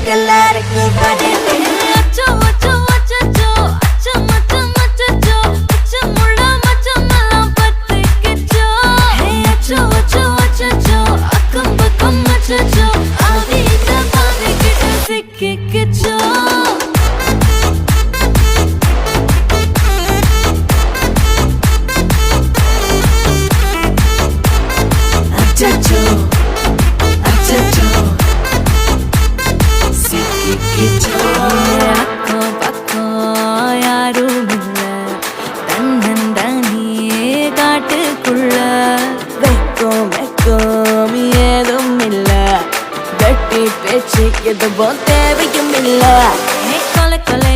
எல்லாருக்கும் பதில் அச்சோ அச்சோ அச்சோ அச்சம் அச்சம் அச்சோ அச்சமுள்ள மச்சமெல்லாம் பத்திக்கிச்சோ அச்சோ அச்சோ அச்சோ அக்கம் பக்கம் அச்சோ ஆவித பாவிக்கிட்ட சிக்கிக்கிச்சோ அச்சோ அச்சோ சிக்கிக்கிச்சோ அக்கம் பக்கம் யாரும் இல்ல தன்னந்தனியே காட்டுக்குள்ள வெக்கம் வெக்கம் ஏதும் இல்ல வெட்டி பேச்சு எதுவும் தேவையும் இல்ல கொலை கொலை